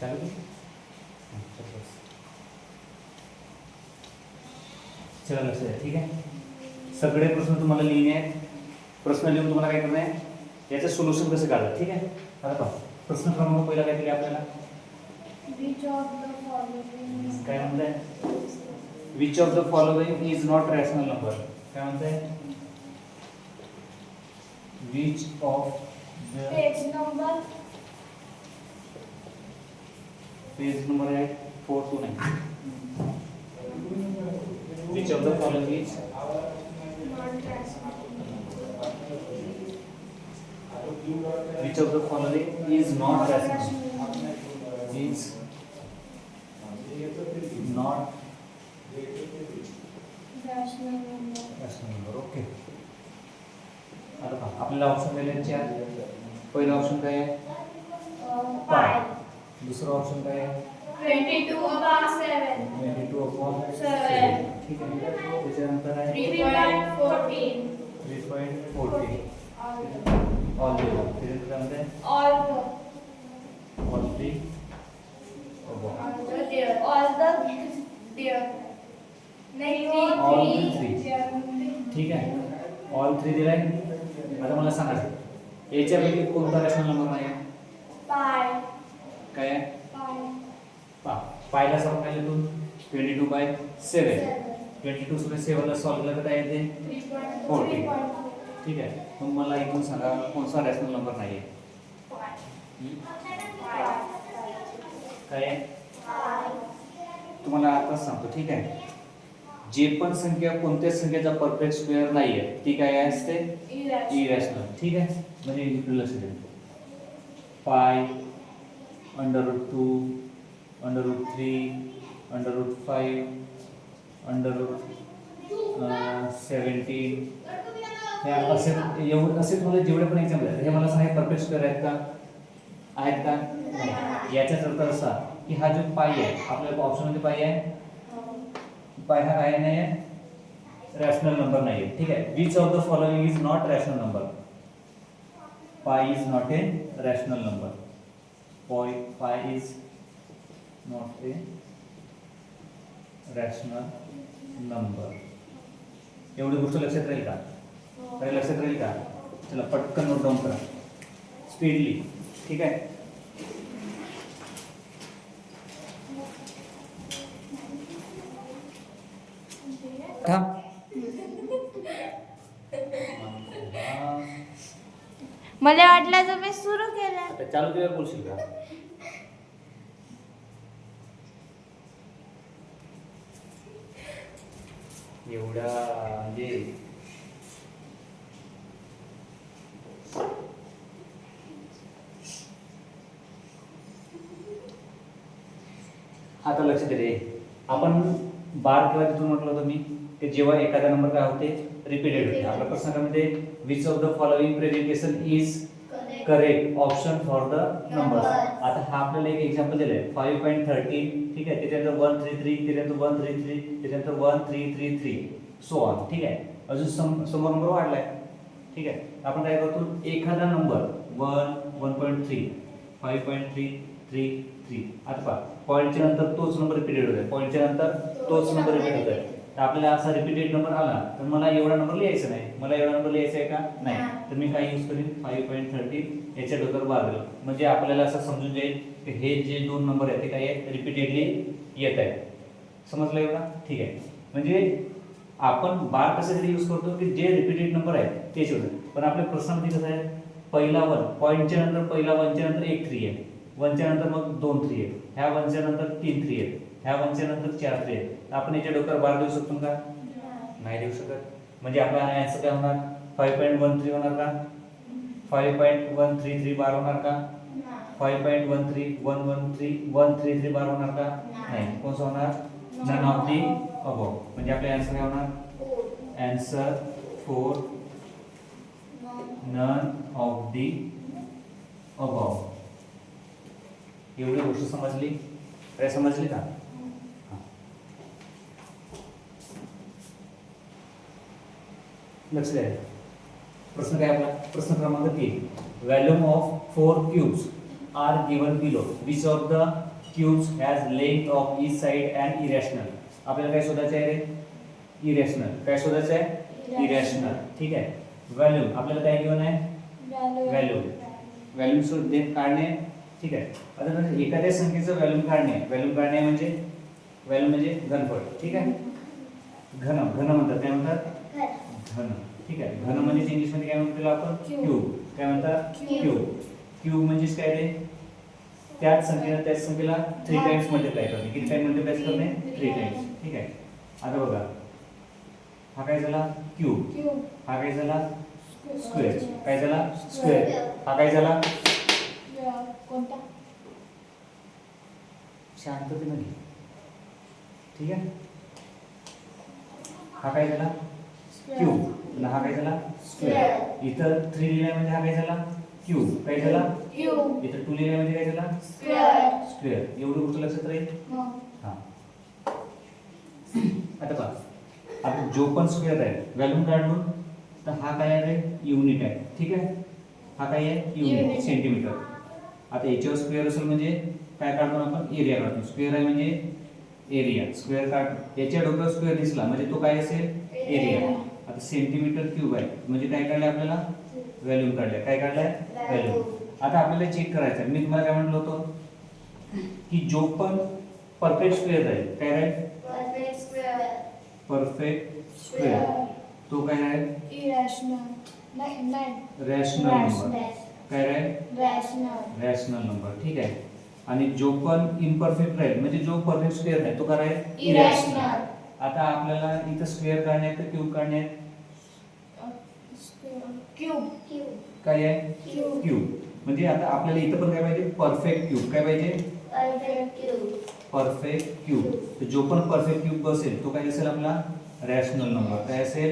चालू की? चला लक्ष द्या. ठीक आहे. सगळे प्रश्न तुम्हाला लिहिणे आहेत. प्रश्न लिहून तुम्हाला काय करणं आहे, याचं सोल्युशन कसं काढलं. ठीक आहे. आता पहा, प्रश्न क्रमांक पहिला काय दिले आपल्याला, काय म्हणताय, which of the following is not rational number. काय म्हणताय, which of the page number आहे 429. Which of the following is which of the following is not rational, is not rational number. Okay. आता पहा, आपल्याला ऑप्शन दिले आहेत चार. पहिला ऑप्शन काय आहे, पाय. दुसरा ऑप्शन काय आहे, 22/7. 22/7. ठीक आहे. त्याच्यानंतर आहे 3.14. 3.14. ऑल द त्याच्यानंतर काय म्हणते, All all three the deer. All the deer. All the three. ठीक आहे. ऑल थ्री दिलाय. आता मला सांगा, याच्यापैकी कोणता रॅशनल नंबर नाही आहे, Pi. काय आहे, Pi. पायला सॉल्व केलं तू 22/7. 22 सोबत 7 ला सॉल्व केलं तर काय येते, 40. ठीक आहे. मग मला इथून सांगा कोणता रॅशनल नंबर नाही आहे. काय आहे, तुम्हाला आताच सांगतो. ठीक आहे. जे पण संख्या कोणत्याच संख्येचा परफेक्ट स्क्वेअर नाही आहे ती काय असते, इरॅशनल. ठीक आहे. म्हणजे इकडे लक्ष द्या, पाय, √2, √3, √5, √17. हे असे असे तुम्हाला जेवढे पण एक्झाम्पल आहेत हे मला सांगा परफेक्ट स्क्वेअर आहेत का, आहेत का नाही. याचाच अर्थ असा की हा जो पाय आहे आपल्या ऑप्शनमध्ये पाय आहे, पाय हा काय नाही आहे, रॅशनल नंबर नाही आहे. ठीक आहे. Which of the following is not rational number. Pi is not a rational number. Pi is not a rational number. एवढी गोष्ट लक्षात राहील का, काही लक्षात राहील का. चला पटकन नोट डाऊन करा स्पीडली. ठीक आहे. मला वाटलं तुम्ही सुरू केलं. आता चालू तुझ्या बोलशील का, एवढा म्हणजे आता लक्ष दे रे. आपण बार किंवा तिथून म्हटलं होतं मी की जेव्हा एखादा नंबर काय होते, रिपीटेड होते. आपल्या प्रश्नामध्ये which of the following presentation is correct option for the number. आता हा आपल्याला एक एक्झाम्पल दिलाय 5.13. ठीक आहे. त्याच्यानंतर 133, त्याच्यानंतर 133, त्याच्यानंतर 1333 सो ऑन. ठीक आहे. अजून समोर नंबर वाढलाय. ठीक आहे. आपण काय करतो, एखादा नंबर 1.3, 5.333. आता पहा, पॉईंटच्या नंतर तोच नंबर रिपीटेड होत आहे, पॉईंटच्या नंतर तोच नंबर रिपीट होत आहे. तर आपल्याला असा रिपीटेड नंबर आला तर मला एवढा नंबर लिहायचा नाही. मला एवढा नंबर लिहायचा आहे का नाही. तर मी काय यूज करेन, 5.13 याच्या डोक्यावर बार दिलं म्हणजे आपल्याला असं समजून जाईल की हे जे दोन नंबर आहेत ते काय आहे, रिपीटेडली येत आहेत. समजलं एवढा. ठीक आहे. म्हणजे आपण बार कशासाठी यूज करतो की जे रिपीटेड नंबर आहेत तेच होतं. पण आपल्या प्रश्नामध्ये कसं आहे, पहिला 1, पॉईंटच्या नंतर पहिला 1च्या नंतर एक 3 आहे, 1च्या नंतर मग 2 3 आहेत, ह्या 1च्या नंतर 3 3 आहेत, ह्या 1च्या नंतर 4 3 आहेत. आपण याच्या डोक्यावर बार देऊ शकतो का, नाही देऊ शकत. म्हणजे आपला आन्सर काय होणार, 5.13 होणार का, 5.133 बार होणार का, 5.133 बार होणार का, नाही. कोणसा होणार, नन ऑफ दी अबव. म्हणजे आपले आन्सर काय होणार, answer 4 none of the above. एवढी गोष्ट समजली, काय समजली का. लक्ष द्या. प्रश्न काय आपला, प्रश्न क्रमांक 3. Volume of 4 cubes are given below. Which of the cubes has length of each side and irrational? आपल्याला काय शोधायचं आहे रे? इरेशनल. काय शोधायचं आहे? इरेशनल. ठीक आहे. व्हॅल्यू आपल्याला काय गिवन आहे? व्हॅल्यू. व्हॅल्यू शोधणे काढणे. ठीक आहे. आता एखाद्या संख्येचं व्हॅल्यू काढणे. व्हॅल्यू काढणे म्हणजे व्हॅल्यू म्हणजे घनफळ. ठीक आहे. घन म्हणतात. काय म्हणतात? घन. ठीक आहे. घन म्हणजे इंग्लिश मध्ये काय म्हणतो आपण? क्यूब. काय म्हणतात? क्यूब. क्यूब म्हणजे काय रे? त्याच संख्येला 3 टाइम्स मल्टिप्लाय करणे. किती टाइम मल्टिप्लाय करणे? 3 टाइम्स. ठीक आहे. आता बघा, हा काय झाला? क्यूब. हा काय झाला? स्क्वेअर. काय झाला? स्क्वेअर. हा काय झाला? कोणता? शांततेने घे. ठीक आहे. हा काय झाला? क्यूब. हा काय झाला? स्क्वेअर. इथं 3 लिहिल्या म्हणजे हा काय झाला? क्यूब. काय झाला? क्यूब. इथं 2 लिहिल्या म्हणजे काय झाला? स्क्वेअर. स्क्वेअर. एवढी गोष्ट लक्षात राहील. हा. आता पहा, आपण जो पण स्क्वेअर आहे व्हॅल्यू काढून तर हा काय आहे रे? युनिट आहे. ठीक आहे. हा काय आहे? युनिट. सेंटीमीटर. आता याच्यावर स्क्वेअर असेल म्हणजे काय काढतो आपण? एरिया काढतो. स्क्वेअर आहे म्हणजे एरिया. स्क्वेअर काढ, याच्या डोक्यावर स्क्वेअर दिसला म्हणजे तो काय असेल? एरिया. आता सेंटीमीटर क्यूब आहे म्हणजे काय काढलं आपल्याला? व्हॅल्यू काढल्या. काय काढलाय? व्हॅल्यू. आता आपल्याला चेक करायचं आहे. मी तुम्हाला काय म्हटलं होतं की जो पण परफेक्ट स्क्वेअर आहे काय आहे? परफेक्ट स्क्वेअर तो काय आहे? Rational number. काय आहे? Rational number. ठीक आहे. आणि जो पण इम्परफेक्ट राहील म्हणजे जो परफेक्ट स्क्वेअर नाही तो काय आहे? इरॅशनल. आता आपल्याला इथं स्क्वेअर काढणे आहेत तर क्यूब काढणे आहेत? क्यूब. काय आहे? क्यूब. म्हणजे आता आपल्याला इथं पण काय पाहिजे? Perfect cube. काय पाहिजे? Perfect cube. तर जो पण परफेक्ट क्यूब बसेल तो काय असेल आपला? Rational number. काय असेल?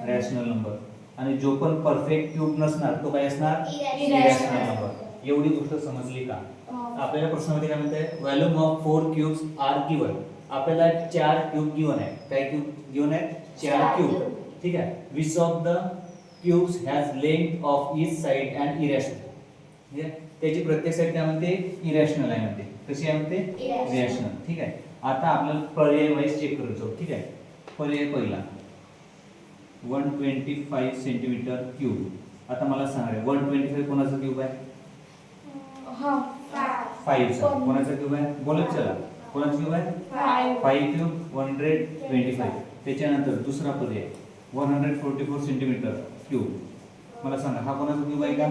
Rational number. आणि जो पण परफेक्ट क्यूब नसणार तो काय असणार? Irrational number. एवढी गोष्ट समजली का? आपल्याला प्रश्नामध्ये काय म्हणते? Volume of 4 cubes are given. आपल्याला 4 क्यूब गिवन आहे. काय क्यूब गिवन आहे? 4 क्यूब. ठीक आहे. Which of the cubes has length of each side and irrational. म्हणजे त्याची प्रत्येक साइड काय म्हणते? इरॅशनल आहे म्हणते. कशी आहे म्हणते? इरॅशनल. ठीक आहे. आता आपल्याला पर्याय वाईज चेक करायचं. ठीक आहे. पर्याय पहिला 125 सेंटीमीटर क्यूब. आता मला सांगा 125 कोणाचा क्यूब आहे? 5 चा. कोणाचा क्यूब आहे? बोलत चला. कोणाचा क्यूब आहे? 5 क्यूब 125. त्याच्यानंतर दुसरा पर्याय 144 सेंटीमीटर क्यूब. मला सांगा हा कोणाचा क्यूब आहे का?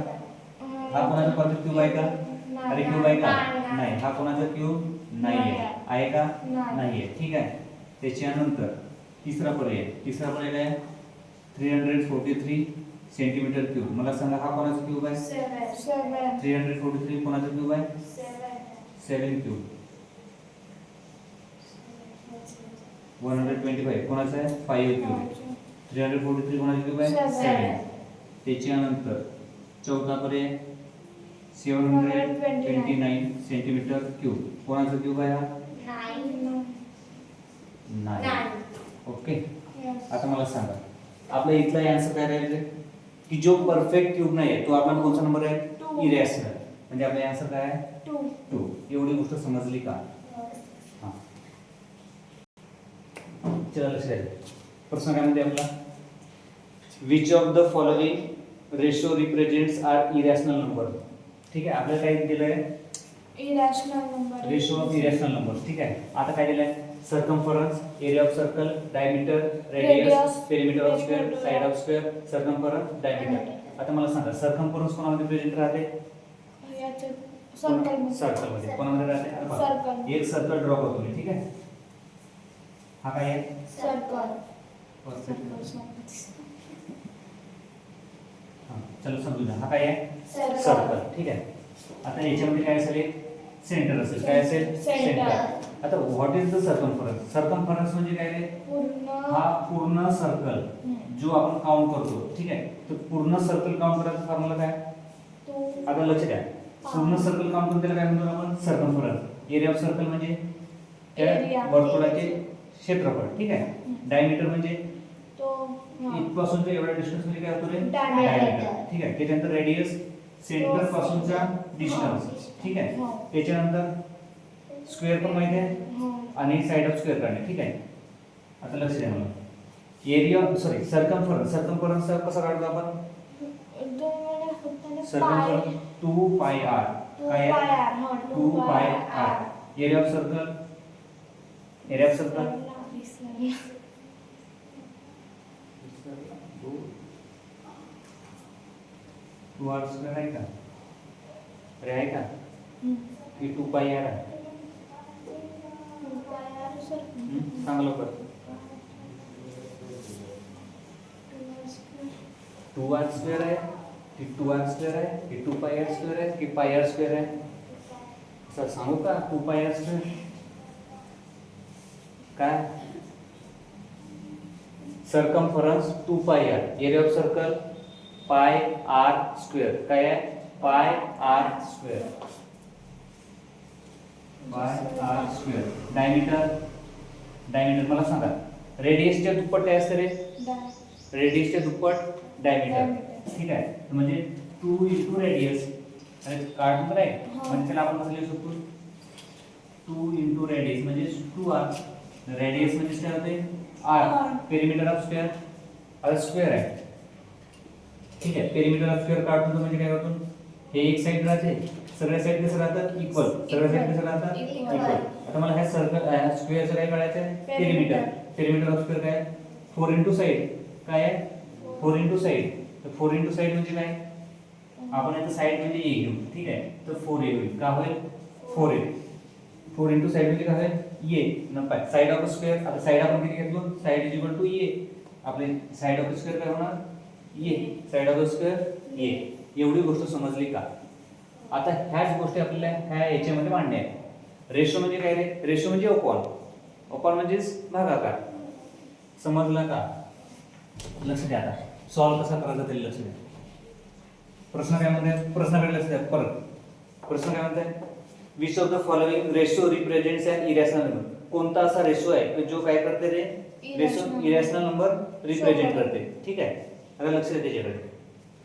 हा कोणाचा परफेक्ट क्यूब आहे का? अरे क्यूब आहे का? नाही. हा कोणाचा क्यूब नाही आहे का? नाही आहे. ठीक आहे. त्याच्यानंतर तिसरा पर्याय काय? 343 सेंटीमीटर क्यूब. मला सांगा हा कोणाचा क्यूब आहे? 343 कोणाचा क्यूब आहे? 7 क्यूब. 125 कोणाचा आहे? 5 क्यूब. 343 कोणाचा क्यूब आहे? 7. त्याच्यानंतर चौथा पर्याय 729 सेंटीमीटर क्यूब. कोणाचा क्यूब आहे हा? 9. ओके. आता मला सांगा आपला इथला आन्सर काय राहील की जो परफेक्ट क्यूब नाही आहे तो आपला कोणता नंबर आहे? इरॅशनल. म्हणजे आपला आन्सर काय आहे? 2. एवढी गोष्ट समजली का? हां. चला लक्षात. प्रश्न काय म्हणते आपला? Which of the following ratio represents are irrational number. ठीक आहे. आपल्याला काय दिलंय? Irrational number. Ratio of irrational number. ठीक आहे. आता काय दिलंय? Circumference, area of circle, diameter, radius, perimeter of square, side of square, circumference, diameter. आता मला सांगा सर्कमफरन्स कोणामध्ये प्रेझेंट राहते? सर्कल मध्ये. कोणामध्ये राहते? एक सर्कल ड्रॉ करतो मी. ठीक आहे. हा काय आहे? सर्कल. चलो समजू द्या. हा काय आहे? सर्कल. ठीक आहे. आता याच्यामध्ये काय असेल? सेंटर असेल. काय असेल? सेंटर. आता what is the circumference? Circumference म्हणजे काय रे? हा पूर्ण सर्कल जो आपण काउंट करतो. ठीक आहे. तर पूर्ण सर्कल काउंट करायचा फॉर्म्युला काय? आता लक्ष द्या. पूर्ण सर्कल काउंट करून त्याला काय म्हणतो आपण? सर्कमफरन्स. एरिया ऑफ सर्कल म्हणजे त्या वर्तुळाचे क्षेत्रफळ. ठीक आहे. डायमीटर म्हणजे इथपासून एवढ्या डिस्टन्स मध्ये काय होतो रे? डायमीटर. ठीक आहे. त्याच्यानंतर रेडियस सेंटर पासूनचा डिस्टन्स, ठीक आहे. हो. त्याच्यानंतर स्क्वेअर पण माहिती आहे हो. आणि साइड ऑफ स्क्वेअर काढणे, ठीक आहे. आता लक्ष द्या मला. एरिया सॉरी सर्कमफरन्स कसा काढतो आपण? सर्कमफरन्स 2 पाय r काय आहे? 2 पाय r. Area of circle 2r square आहे का? अरे आहे का? की 2 पाय r आहे? सांग लवकर. 2r स्क्वेअर आहे की 2r स्क्वेअर आहे की 2 पाय r स्क्वेअर आहे की पाय r स्क्वेअर आहे? सर सांगू का? 2 पाय r स्क्वेअर काय? सर्कमफरन्स 2 पाय r. एरिया ऑफ सर्कल पाय r स्क्वेअर काय आहे? पाय r स्क्वेअर. पाय r स्क्वेअर. डायमीटर मला सांगा. रेडियसच्या दुप्पट काय असते रे? रेडियसच्या दुप्पट डायमीटर, ठीक आहे. म्हणजे 2 इंटू रेडियस आणि काढून आहे म्हणजे त्याला आपण कसं लिहू शकतो? 2 इंटू रेडियस म्हणजे 2r. रेडियस म्हणजे काय होते? r. पेरिमीटर ऑफ स्क्वेअर आता स्क्वेअर आहे, ठीक आहे. पेरिमीटर ऑफ स्क्वेअर काढतो म्हणजे काय होतो? हे एक साइड राहते, सगळ्या साइड कसं राहतात? इक्वल. सगळ्या साइड कसं राहतात? इक्वल. आता मला ह्या सर्कल स्क्वेअरचं काय काढायचं आहे? पेरिमीटर. पेरिमीटर ऑफ स्क्वेअर काय? 4 इंटू साइड काय आहे? 4 इंटू साइड. तर 4 इंटू साइड म्हणजे काय? आपण याचं साइड म्हणजे a घेऊ, ठीक आहे. तर 4a होईल. का होईल? 4a. 4 इंटू साइड म्हणजे काय होईल? a. नंतर साइड ऑफ स्क्वेअर. आता साइड आपण किती घेतलो? Side is equal to a. आपले साइड ऑफ स्क्वेअर काय होणार? a. Side of square a. एवढी गोष्ट समजली का? आता ह्याच गोष्टी आपल्याला ह्या याच्यामध्ये मांडणे आहे. रेशो म्हणजे काय रे? रेशो म्हणजे अपॉन. अपॉन म्हणजेच भागाकार. समजलं का? लक्ष द्या. आता सॉल्व कसा करायचा तरी लक्ष द्या. प्रश्न काय म्हणते? प्रश्नाकडे लक्ष द्या परत. प्रश्न काय म्हणते? Which of the following ratio represents an irrational number. कोणता असा रेशो आहे की जो काय करते रे? रेशो इरॅशनल नंबर रिप्रेझेंट करते, ठीक आहे. आता लक्ष द्या त्याच्याकडे.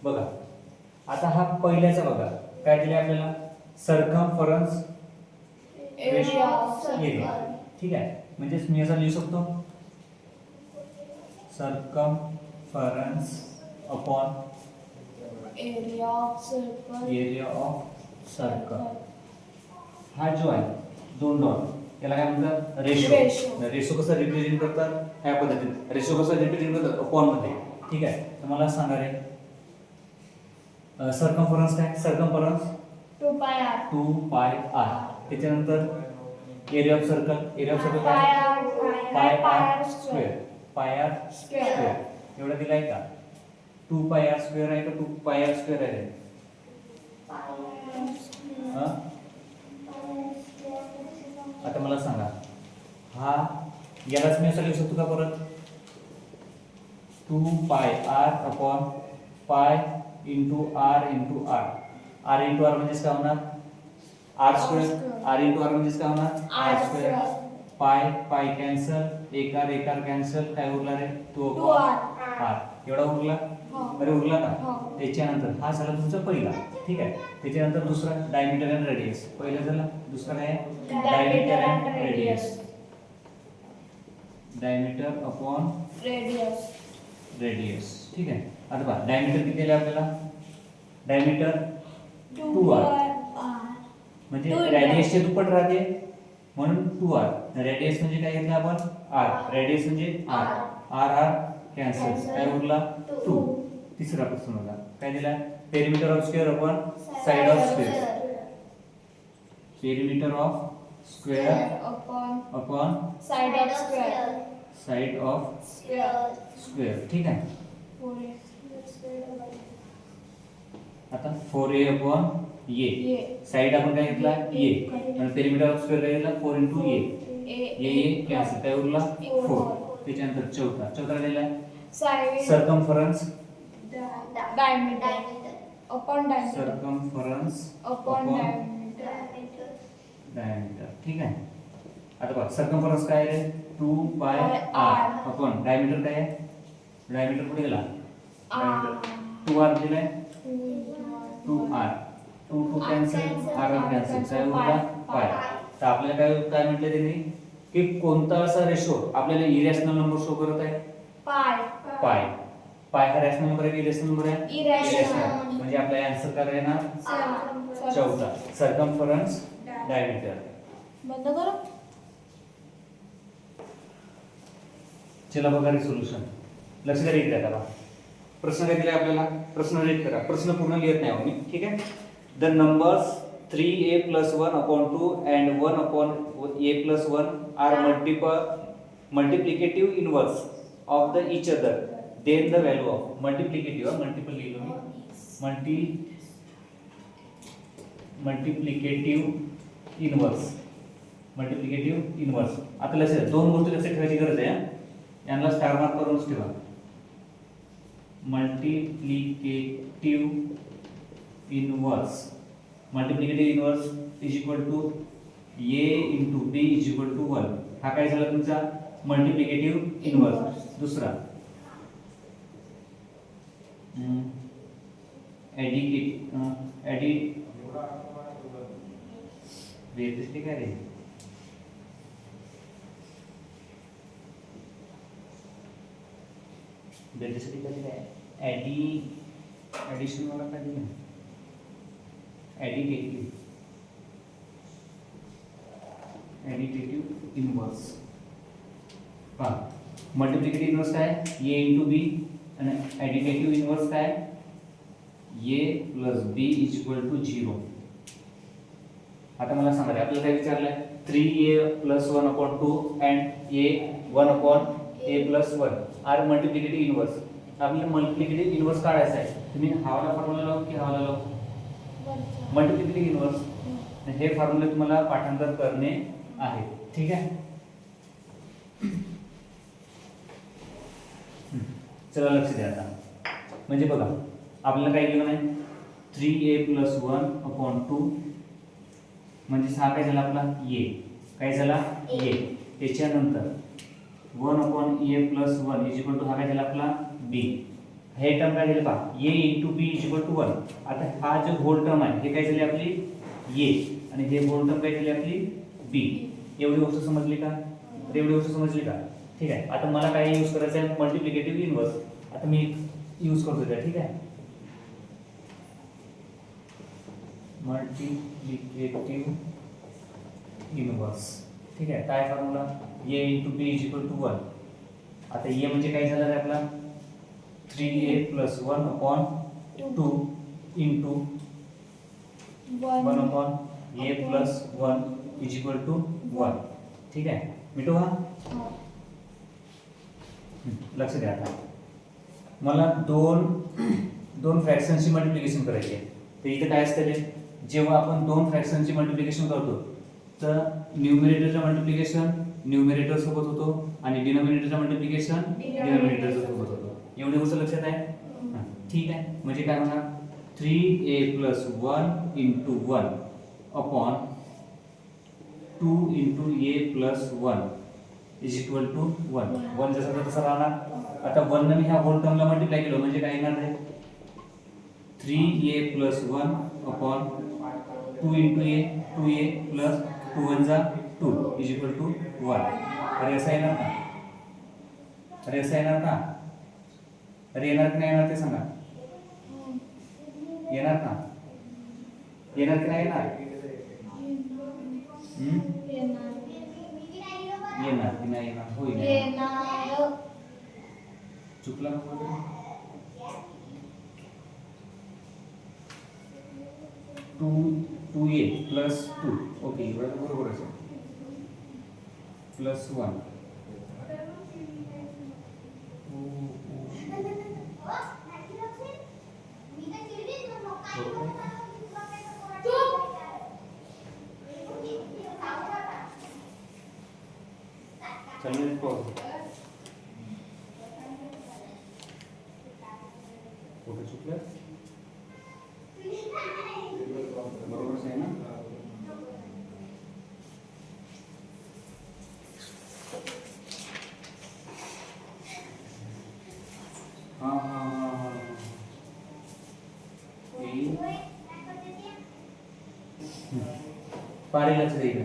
बघा आता हा पहिल्याचा बघा काय दिले आपल्याला? सर्कमफरन्स एरिया, ठीक आहे. म्हणजे मी असं लिहू शकतो circumference upon area of circle. हा जो आहे दोन डॉट याला काय म्हणतात? रेशो. रेशो कसं रिप्रेझेंट करतात? ह्या पद्धतीने रेशो कसं रिप्रेझेंट करतात? अपॉन मध्ये, ठीक आहे. तर मला सांगा रे सर्कमफरन्स काय? सर्कमफरन्स 2 पाय r. 2 पाय r. त्याच्यानंतर एरिया ऑफ सर्कल काय? पाय r स्क्वेअर. पाय r स्क्वेअर एवढा दिलाय का? 2 पाय r स्क्वेअर आहे का 2 पाय r स्क्वेअर आहे? आता मला सांगा हा यालाच मी असं लिहू शकतो का परत? 2 पाय r upon pi into r into r. r into r म्हणजेच काय होणार? r square. r into r म्हणजेच काय होणार? r square. पाय पाय कॅन्सल, एक r कॅन्सल, काय उरला रे? 2 r. एवढा उरला? अरे उरला का? त्याच्यानंतर हा झाला तुमचा पहिला, ठीक आहे. त्याच्यानंतर दुसरा डायमीटर अँड रेडियस. पहिला झाला, दुसरा काय आहे? Diameter and radius. Diameter upon radius, ठीक आहे. आता पहा डायमीटर किती दिले आपल्याला? डायमीटर 2r म्हणजे रेडियसचे दुप्पट राहते म्हणून 2r. रेडियस म्हणजे काय घेतलं आपण? r. रेडियस म्हणजे r कॅन्सल, काय उरला? 2. तिसरा प्रश्न होता काय दिला? Perimeter of square upon side of square. Perimeter of square upon side of square, ठीक आहे. आता 4a अपॉन a. साइड आपण काय घेतला? a. आणि पेरिमीटर ऑफ स्क्वेअर काय घेतला? 4 इंटू a. a कॅन्सल, काय उरला? 4. त्याच्यानंतर चौथा दिला circumference diameter upon circumference upon diameter, ठीक आहे. आता बघा सर्कमफरन्स काय आहे? 2 पाय r अपॉन डायमीटर काय आहे? डायमीटर कुठे गेला? 2r दिलाय 2r 2 cancel cancel, r r cancel cancel, काय उरला pi. पाय. तर आपल्याला काय काय म्हटलं त्यांनी की कोणता असा रेशो आपल्याला इरॅशनल नंबर शो करत आहे पाय पाय. पाय हा रॅशनल नंबर आहे की इरॅशनल नंबर आहे Irrational. म्हणजे आपला आन्सर काय येणार चौथा सर्कम्फरन्स डायमीटर. बंद करो. चला बघा रिसोल्युशन. लक्ष द्या रीड करा. प्रश्न काय दिला आपल्याला प्रश्न रीड करा. प्रश्न पूर्ण लिहित नाही आहोत मी ठीक आहे. The numbers 3a plus 1 upon 2 and 1 upon a plus 1 are multiplicative inverse of the each other. Then the value of multiplicative multiple लिहिलो मी multiplicative inverse. आता लक्षात द्या, दोन गोष्टी लक्षात ठेवायची गरज आहे. यांना स्टार मार्क करूनच ठेवा. multiplicative inverse is equal to a into b is equal to 1. हा काय झाला तुमचा मल्टिप्लिकेटिव्ह इनवर्स. दुसरा बेसिकली काय रे बेसिकली काय ॲडिशन वाला काय दिलं ॲडिटिव्ह इनवर्स. पहा मल्टिप्लिकेटिव्ह इनवर्स काय a इंटू बी आणि ॲडिटिव्ह इनवर्स काय a plus b is equal to 0. आता मला सांगा रे आपल्याला काय विचारलंय 3a plus 1 upon 2 and a 1 upon a plus 1 are multiplicative inverse. आपल्याला मल्टिप्लिकेटिव्ह इनवर्स काढायचा आहे. तुम्ही हावाला फॉर्म्युला लावू की हावाला लावू मल्टिप्लिकेटिव्ह इनवर्स. हे फॉर्म्युला तुम्हाला पाठांतर करणे आहे ठीक आहे. चला लक्ष द्या आता. म्हणजे बघा आपल्याला काय केलं नाही 3a प्लस 1 अपॉन 2 म्हणजे हा काय झाला आपला a काय झाला a. त्याच्यानंतर 1 upon a plus 1 is equal to हा काय झाला आपला b. हे टर्म काय झाले पहा a into b is equal to 1. आता हा जो होल टर्म आहे हे काय झाली आपली a आणि हे होल टर्म काय झाली आपली b. एवढी गोष्ट समजली का तर एवढी गोष्ट समजली का ठीक आहे. आता मला काय यूज करायचं आहे मल्टिप्लिकेटिव्ह इनवर्स. आता मी यूज करतो त्या ठीक आहे मल्टिप्लिकेटिव्ह इनवर्स ठीक आहे. काय formula a into b is equal to 1. आता a म्हणजे काय झालं रे आपला 3a plus 1 upon 2 into 1 upon a plus 1 is equal to 1 ठीक आहे. मिटू हा लक्ष द्या. आता मला दोन फ्रॅक्शनची मल्टिप्लिकेशन करायची आहे. तर इथे काय असतं रे जेव्हा आपण दोन फ्रॅक्शनची मल्टिप्लिकेशन करतो तर न्यूमरेटरचं मल्टिप्लिकेशन न्यूमरेटर सोबत होतो आणि डिनॉमिनेटरचं मल्टिप्लिकेशन डिनॉमिनेटर सोबत होतो. एवढी गोष्ट लक्षात आहे ठीक आहे. म्हणजे काय होणार 3a plus 1 into 1 upon 2 into a plus 1 is equal to 1. 1 जसं तसं राहणार. आता 1 ने मी ह्या होल टर्मला मल्टिप्लाय केलं म्हणजे काय येणार आहे 3a plus 1 upon 2 into a 2a plus 2 1 जा 2 इज इक्वल टू 1. अरे असं येणार का अरे असं येणार का अरे येणार की नाही येणार ते सांगा. येणार का येणार की नाही येणार येणार की नाही येणार होईल चुकला टू ए प्लस 2 ओके बरोबर आहे प्लस 1 चलिए ओके चुकलं बरोबर आहे ना. हाँ हाँ हाँ हाँ पारे लक्ष द्या इकडे.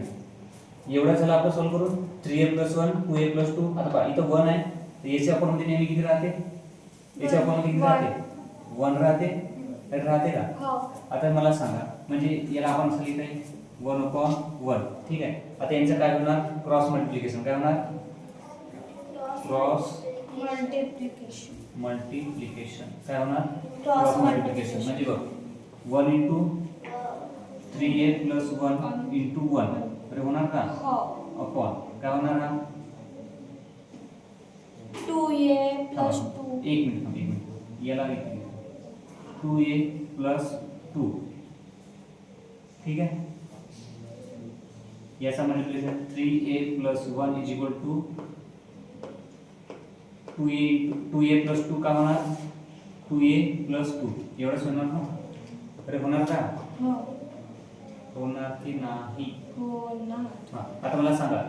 एवढा झाला आपण सॉल्व्ह करून 3a + 1 2a + 2. आता पहा इथं 1 आहे तर याच्या अपोन मध्ये नेहमी किती राहते? याच्या अपोन मध्ये किती राहते? 1 राहते. राहते का? हो. आता मला सांगा म्हणजे याला आपण असं लिहित आहे 1/1. ठीक आहे. आता यांचं काय होणार? Cross multiplication. काय होणार? Cross multiplication. काय होणार? Cross multiplication. म्हणजे बघ 1 * 3a + 1 * 1 अरे होणार का? हो. अपॉन काय होणार हा? 2a + 2. एक मिनिट याला 2a + 2. ठीक आहे. याचा मल्टिप्लिकेशन 3a + 1 = 2a + 2 का होणार? 2a + 2 एवढंच होणार ना? अरे होणार का? हो. होणार की नाही? हो ना. हा आता मला सांगा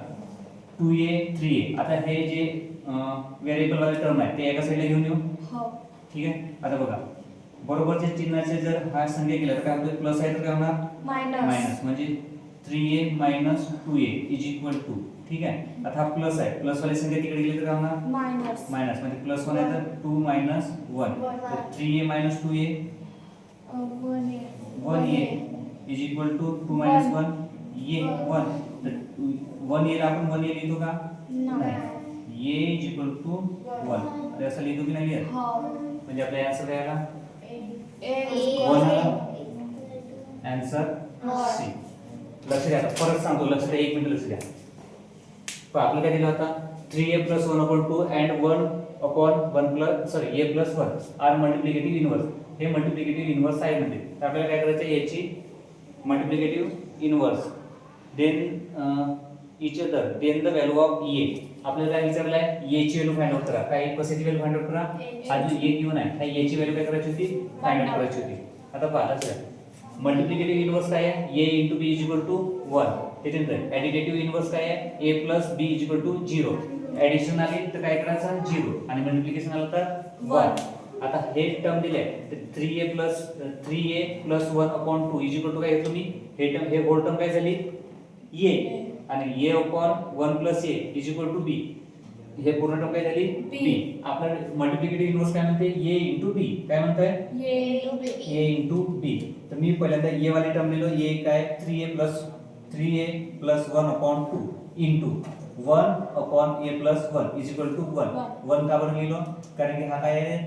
2a 3a. आता हे जे व्हेरिएबल वाले टर्म आहे ते एका साईडला घेऊन येऊ. हो. ठीक आहे. आता बघा बरोबरच्या चिन्हाचे जर हा संख्या केला तर काय होतं? प्लस आहे तर काय होणार? मायनस. म्हणजे 3a - 2a = 2. ठीक आहे. आता हा प्लस आहे. प्लस वाली संख्या तिकडे गेली तर काय होणार? मायनस. म्हणजे प्लस 1 आहे तर 2 - 1 तर 3a - 2a 1a = 2 - 1 a 1 तर 1a ला आपण 1a लिहितो का? नाही. a = 1 अरे असं लिहितो की नाही लिहित? हो. म्हणजे आपल्या आन्सर काय आला? A 1 आला. Answer C. लक्ष द्या. आता परत सांगतो. लक्ष द्या. 1 मिनिट लक्ष द्या. पहा आपलं काय दिलं होता? 3a + 1/2 and 1/1 a + 1 are multiplicative inverse. हे मल्टिप्लिकेटिव्ह इनव्हर्स आहे म्हणजे तर आपल्याला काय करायचं आहे? याची multiplicative inverse then each other then the value of a. आपल्याला काय विचारलं आहे? a ची व्हॅल्यू फाइंड आउट करा. काय कशाची व्हॅल्यू फाइंड आउट करा? हा जो a गिवन आहे त्या a ची व्हॅल्यू काय करायची होती? फाइंड आउट करायची होती. आता पहा लक्ष द्या. मल्टिप्लिकेटिव्ह इनव्हर्स काय आहे? a * b = 1. त्याच्यानंतर ॲडिटिव्ह इनव्हर्स काय आहे? a + b = 0. ॲडिशन आली तर काय करायचं? 0 आणि मल्टिप्लिकेशन आलं तर 1. आता हे टर्म दिले तर 3a + 1/2 काय घेतलो मी? हे टर्म हे होल टर्म काय झाली? a आणि a/1 + a = b. हे पूर्ण टर्म काय झाली? b. आपला मल्टिप्लिकेटिव्ह इनव्हर्स काय म्हणते? a * b. काय म्हणतोय? a * b. तर मी पहिल्यांदा a वाली टर्म लिहिलो. a काय? 3a + 1/2 into 1/a + 1 = 1. 1 का बरं लिहिलो? कारण की हा काय आहे?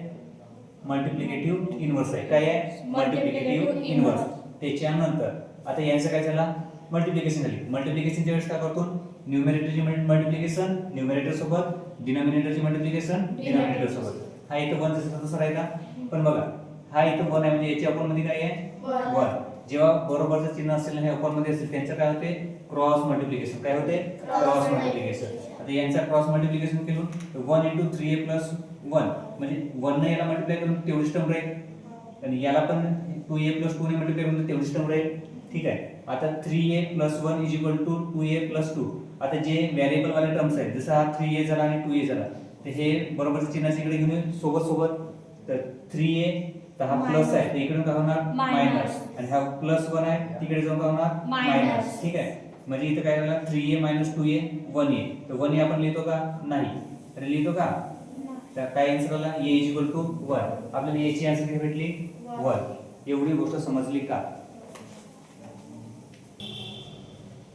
मल्टिप्लिकेटिव्ह इनव्हर्स आहे. काय आहे? Multiplicative inverse. त्याच्यानंतर आता यांचं काय झालं? मल्टिप्लिकेशन झाली. मल्टिप्लिकेशनच्या वेळेस काय करतो? न्यूमरेटरची मल्टिप्लिकेशन न्यूमरेटर सोबत, डिनॉमिनेटरची मल्टिप्लिकेशन डिनॉमिनेटर सोबत. हा इथं 1 जसं तसं राहिला. पण बघा हा इथं 1 आहे म्हणजे याच्या अपोन मध्ये काय आहे? 1. जेव्हा बरोबरचं चिन्ह असेल हे अपोन मध्ये असेल त्यांचं काय होते? Cross multiplication. काय होते? Cross multiplication. आता यांचा क्रॉस मल्टिप्लिकेशन केलं तर 1 * 3a + 1 म्हणजे 1 ने याला मल्टिप्लाय करून तेवढीच टर्म राहील आणि याला पण 2a + 2 ने मल्टिप्लाय करून तेवढीच टर्म राहील. ठीक आहे. आता 3a + 1 = 2a + 2. आता जे व्हेरिएबल वाले टर्म्स आहेत जसं हा 3a झाला आणि 2a झाला तर हे बरोबरच्या चिन्हाच्या इकडे घेऊन सोबत तर 3a तर हा प्लस आहे तर इकडे काय होणार? मायनस. आणि हा +1 आहे तिकडे जाऊन काय होणार? मायनस. ठीक आहे. म्हणजे इथं काय झालं? 3a - 2a 1a. तर 1a आपण लिहितो का? नाही. तर लिहितो का? तर काय आन्सर आला? a = 1. आपल्याला a ची आन्सर किती भेटली? 1. एवढी गोष्ट समजली का?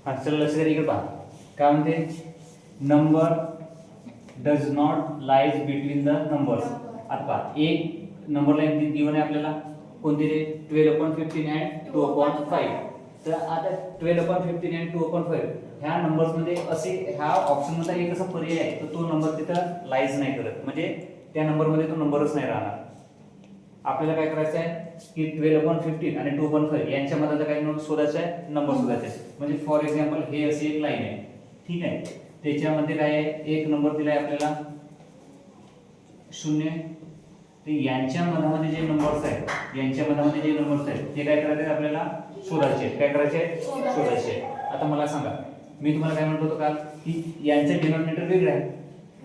हा चला लक्ष द्या. इकडे पहा काय म्हणते? Number does not lies between the numbers. आता पहा एक नंबर लाईन गिवन आहे आपल्याला कोणती रे? 12/15 and 2/5. तर आता 12/15 and 2/5 ह्या नंबर्स मध्ये असे ह्या ऑप्शन मध्ये एक असा पर्याय आहे तर तो नंबर तिथं लाईज नाही करत म्हणजे त्या नंबर मध्ये तो नंबरच नाही राहणार. आपल्याला काय करायचं आहे की 12/15 आणि 2/5 यांच्या मधला काय शोधायचा आहे? नंबर शोधायचा आहे. म्हणजे फॉर एक्झाम्पल हे अशी एक लाईन आहे. ठीक आहे. त्याच्यामध्ये काय आहे? एक नंबर दिलाय आपल्याला 0. तर यांच्या मधामध्ये जे नंबर्स आहेत ते काय करायचे आहेत? आपल्याला शोधायचे आहेत. काय करायचे आहेत? शोधायचे आहेत. आता मला सांगा मी तुम्हाला काय म्हणतो काल की यांचे डिनॉमिनेटर वेगळे आहे.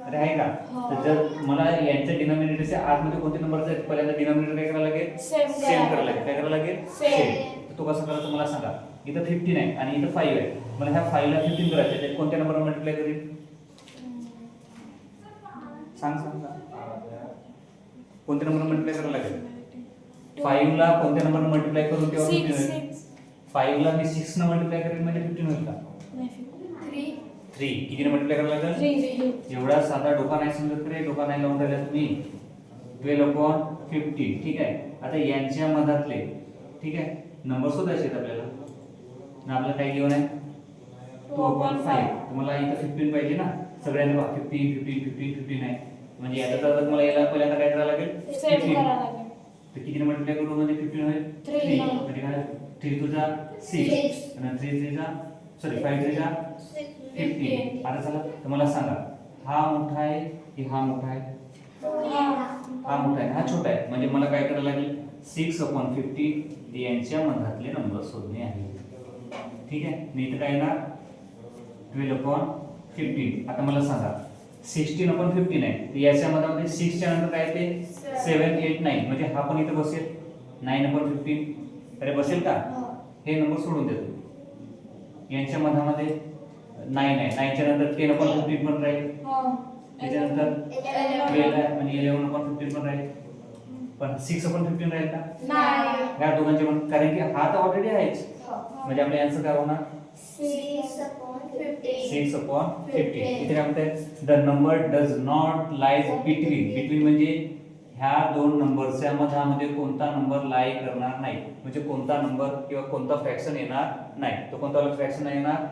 अरे आहे का? तर जर मला यांच्या डिनॉमिनेटरच्या आतमध्ये कोणते नंबर आहेत पहिल्यांदा डिनॉमिनेटर काय करायला लागेल? सेम करायला लागेल. काय करायला लागेल? सेम. तर तो कसं करायचं मला सांगा. इथं 15 आहे आणि इथं 5 आहे. मला ह्या 5 ला 15 करायचं आहे. कोणत्या नंबरवर मल्टिप्लाय करेल? सांग सांग सांग. कोणत्या नंबरवर मल्टिप्लाय करायला लागेल? 5 ला कोणत्या नंबरवर मल्टिप्लाय करून तेव्हा 15 होईल? 5 ला मी 6 न मल्टिप्लाय करेल म्हणजे 15 होईल का? 3 किती मल्टिप्लाय करायला लागेल? एवढा साधा डोका नाही समजत रे, डोका नाही लावून राहिला तुम्ही. 12/50 ठीक आहे. आता यांच्या मधातले ठीक आहे नंबर शोधायचे आहेत आपल्याला. आणि आपल्याला काय घेऊन आहे 2/5. तुम्हाला इथं 15 पाहिजे ना, सगळ्यांना 15 15 15 15 आहे म्हणजे याचा तर मला याला पहिल्यांदा काय करायला लागेल 15. तर किती मल्टिप्लाय करू म्हणजे 15 होईल 3 म्हणजे काय 3 तुझा 6 आणि 3 3 सॉरी 5 3 15. आता चला तर मला सांगा हा मोठा आहे की हा मोठा आहे? हा मोठा आहे, हा छोटा आहे. म्हणजे मला काय करायला लागेल 6/50 यांच्या मधातले नंबर शोधणे आहे. ठीक आहे. मी इथं काय येणार 12/15. आता मला सांगा 16/15 आहे तर याच्या मधामध्ये 6 च्या नंतर काय येते 7 8 9 म्हणजे हा पण इथं बसेल 9/15. अरे बसेल का? हे नंबर सोडून देतो. यांच्या मधामध्ये 9 आहे, 9 च्या नंतर 10/15 पण राहील. त्याच्यानंतर 12 आहे आणि 11/15 पण राहील. पण 6/15 राहील का? नाही. या दोघांचे पण कारण की हा तर ऑलरेडी आहेच. म्हणजे आपले आन्सर काय होणार 6/50. इथे काय म्हणतात the number does not lies between. Between म्हणजे ह्या दोन नंबरच्या मधामध्ये कोणता नंबर लाई करणार नाही. म्हणजे कोणता नंबर किंवा कोणता फ्रॅक्शन येणार नाही. तो कोणता फ्रॅक्शन येणार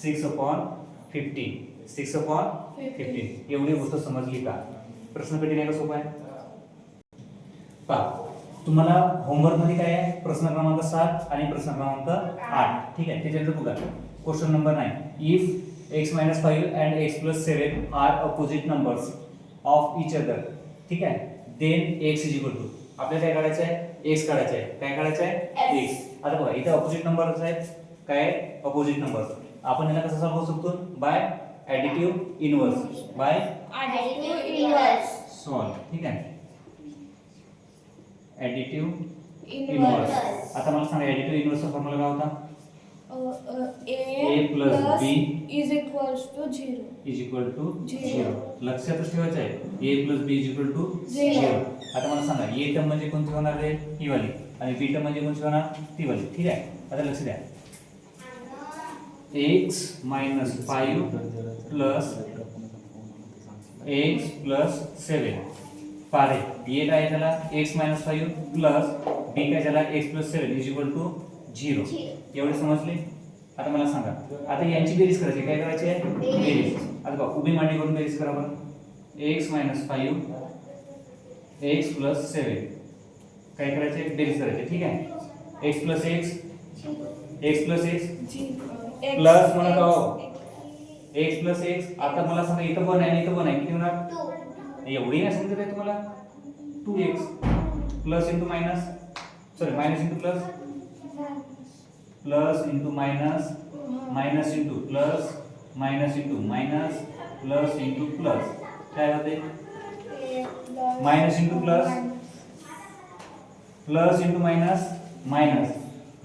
6/50. 6/50. एवढी गोष्ट समजली का? प्रश्न कठीण आहे का सोपा आहे? पहा तुम्हाला होमवर्क मध्ये काय आहे प्रश्न क्रमांक 7 आणि प्रश्न क्रमांक 8. ठीक आहे. त्याच्यानंतर बघा question number 9. If x - 5 and x + 7 are opposite numbers of each other. ठीक आहे. देन x = आपल्याला काय काढायचं आहे x काढायचं आहे. काय काढायचं आहे x. आता बघा इथे अपोजिट नंबर्स आहेत. काय अपोजिट नंबर्स आपण याला कसं सॉल्व्ह करू शकतो by additive inverse. By solve. ठीक आहे. Additive inverse. आता मला सांगा ॲडिटिव्ह इनव्हर्सचा फॉर्म्युला काय होता? a plus b is equals to 0. = 0. लक्षातच ठेवायचं आहे a + b = 0. आता मला सांगा a टर्म म्हणजे कोणती होणार आहे ही वाली आणि b टर्म म्हणजे कोणती होणार ती वाली. ठीक आहे. आता लक्ष द्या x - 5 plus x plus 7 पारे ये काय झाला x - 5 plus b काय झाला x plus 7 = 0. एवढे समजले? आता मला सांगा आता यांची बेरीज करायची. काय करायची आहे बेरीज. आता बघा उभी मांडी करून बेरीज करा बरं. x - 5 x plus 7 काय करायचे बेरीज करायची. ठीक आहे. x plus x प्लस म्हणत आहो x plus x. आता मला सांगा इथं पण आहे आणि इथं पण आहे किती होणार एवढी नाही समजत आहे तुम्हाला 2x plus into minus sorry minus into plus plus into minus minus into plus minus into minus plus into plus काय होते minus into plus plus into minus minus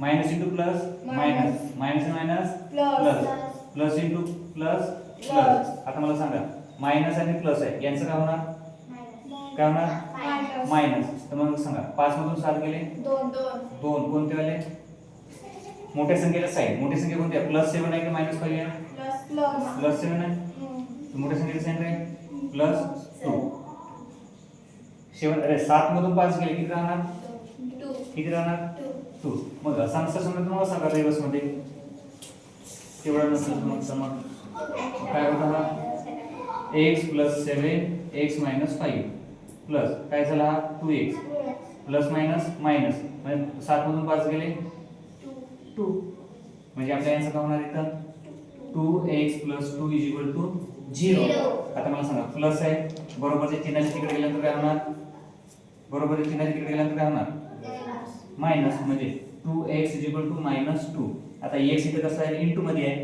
minus into plus minus minus minus plus plus into plus plus. आता मला सांगा minus आणि plus आहे यांचं काय होणार काय होणार मायनस. तर मग सांगा 5 मधून 7 गेले 2 कोणते वाले मोठ्या संख्येला साईन. मोठी संख्या कोणती आहे +7 आहे की -5 आहे +7 आहे. तर मोठ्या संख्येला साईन काय +2. 7 मधून 5 गेले किती राहणार 2. किती राहणार 2. मग असा नसता समजा तुम्हाला सांगा रिवर्स मध्ये तेवढा नसेल मग काय होता हा x + 7 x - 5 प्लस काय झाला हा 2x प्लस मायनस मायनस म्हणजे 7 मधून 5 गेले 2 म्हणजे आपल्या आन्सर काय होणार इथं 2x + 2 = 0. आता मला सांगा प्लस आहे बरोबरच्या चिन्हाच्या तिकडे गेल्यानंतर काय होणार बरोबरच्या चिन्हाच्या तिकडे गेल्यानंतर काय होणार मायनस म्हणजे 2x = -2. आता x इथे कसं आहे इंटू मध्ये आहे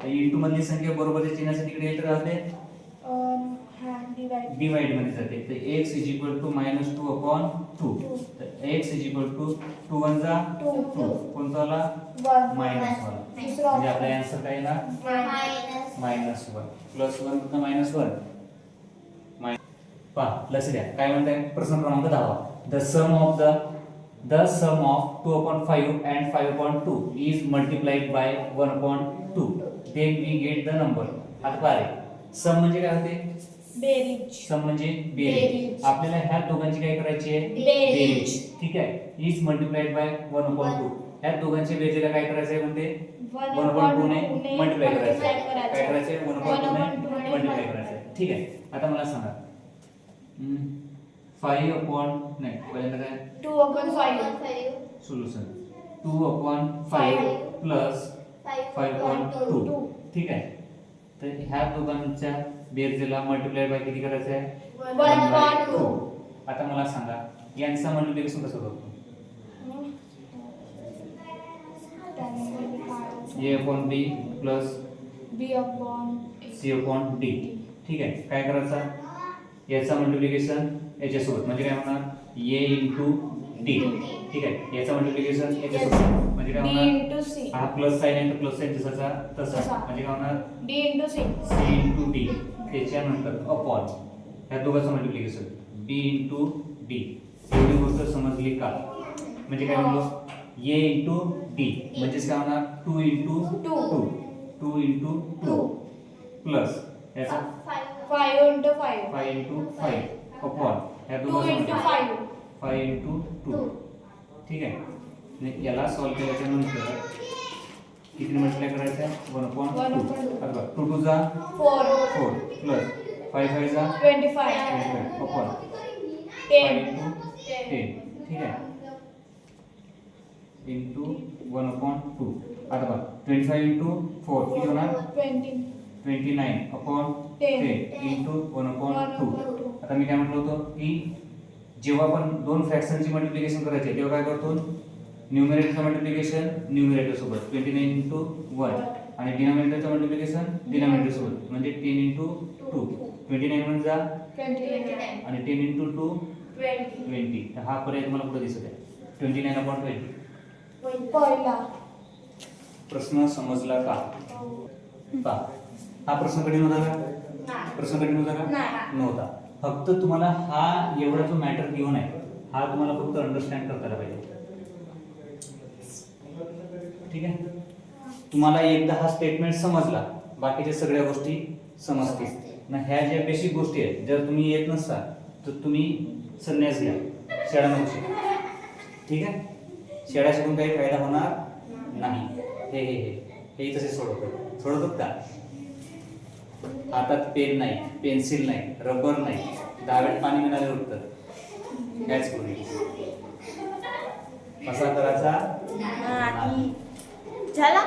तर इंटू मधली संख्या बरोबरच्या चिन्हाच्या तिकडे गेली तर राहते हा डिवाइड डिवाइड मध्ये जाते तर x इज इक्वल टू -2/2 तर x इज इक्वल टू 2 1 जा 2 कोणता आला वन -1 दुसरा म्हणजे आपला आन्सर काय येणार -1 +1 फक्त -1 पहा लक्ष द्या काय म्हणताय प्रश्न क्रमांक 10 the some of 2/5 and 5/2 is multiplied by 1/2 then we get the number आता पहा सम म्हणजे काय होते बेरीज सम म्हणजे बेरीज बेरीज. आपल्याला ह्या दोघांची काय करायची आहे बेरीज. ठीक आहे इज मल्टिप्लाइड बाय 1/2 ह्या दोघांच्या बेरीजला काय करायचं आहे म्हणते 1/2 ने मल्टिप्लाय करायचं आहे. काय करायचं आहे 1/2 ने मल्टिप्लाय करायचं आहे. ठीक आहे आता मला सांगा 5 नाही पहिल्यांदा काय 2/5 सोल्युशन 2/5 प्लस 5/2 ठीक आहे तर ह्या दोघांच्या बेरजेला मल्टिप्लाय बाय किती करायचं आहे 1/2 आता मला सांगा यांचा मल्टिप्लिकेशन कसं करतो a/b प्लस c/d ठीक आहे काय करायचा याचा मल्टिप्लिकेशन याच्यासोबत म्हणजे काय होणार a इंटू d ठीक आहे याचा मल्टिप्लिकेशन याच्यासोबत म्हणजे काय होणार हा प्लस साइन आहे तर प्लस साइन जसाचा तसा म्हणजे काय होणार c इंटू d त्याच्यानंतर अपॉन ह्या दोघांचं मल्टिप्लिकेशन b इंटू d एवढी गोष्ट समजली का म्हणजे काय म्हणलो a इंटू d म्हणजेच काय होणार 2 इंटू 2 इंटू 2 प्लस याचा 5 into 5 5 इंटू 5 अपॉन ह्या 2 दोघांचं into 5 5 इंटू 2 ठीक आहे आणि याला सॉल्व केल्याच्या नंतर किती मल्टिप्लाय करायचं आहे 1/2 आता 2 2 जा 4 प्लस 5 5 जा 25 अपॉन 10 इंटू 10 ठीक आहे इंटू 1/2 आता बघा 25 इंटू 4 किती होणार 20 29 अपॉन 10 इंटू 1/2 आता मी काय म्हटलं होतं की जेव्हा आपण दोन फ्रॅक्शनची मल्टिप्लिकेशन करायचे तेव्हा काय करतो न्यूमरेटरचं मल्टिप्लिकेशन न्यूमरेटर सोबत 29 इंटू 1 आणि डिनॉमिनेटरचं मल्टिप्लिकेशन डिनॉमिनेटर सोबत म्हणजे 10 इंटू 2 29 म्हणजे जा 29 आणि 10 इंटू 2 20 तर हा पर्याय तुम्हाला कुठे दिसत आहे 29/20 पहिला प्रश्न समजला का हा प्रश्न कठीण होता का प्रश्न कठीण होता का नाही. नव्हता फक्त तुम्हाला हा एवढा जो मॅटर घेऊन आहे हा तुम्हाला फक्त अंडरस्टँड करता आला पाहिजे ठीक आहे तुम्हाला एकदा हा स्टेटमेंट समजला बाकीच्या सगळ्या गोष्टी समजतील ना ह्या ज्या बेसिक गोष्टी आहेत जर तुम्ही येत नसता तर तुम्ही संन्यास घ्या शाळा नको शिकू. ठीक आहे शाळा शिकून काही फायदा होणार नाही हे तसे सोडवतो का हातात पेन नाही पेन्सिल नाही रबर नाही दावेत पाणी मिळाले उत्तर कायच करू असा करायचा नाही. झाला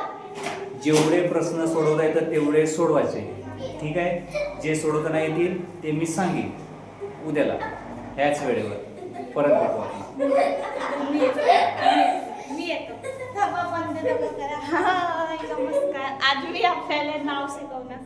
जेवढे प्रश्न सोडवता येतात तेवढे सोडवायचे ठीक आहे जे सोडवता नाही येतील ते मी सांगेन उद्याला ह्याच वेळेवर परत भेटू आपण मी येतो नमस्कार आज मी आपल्याला नाव शिकवणार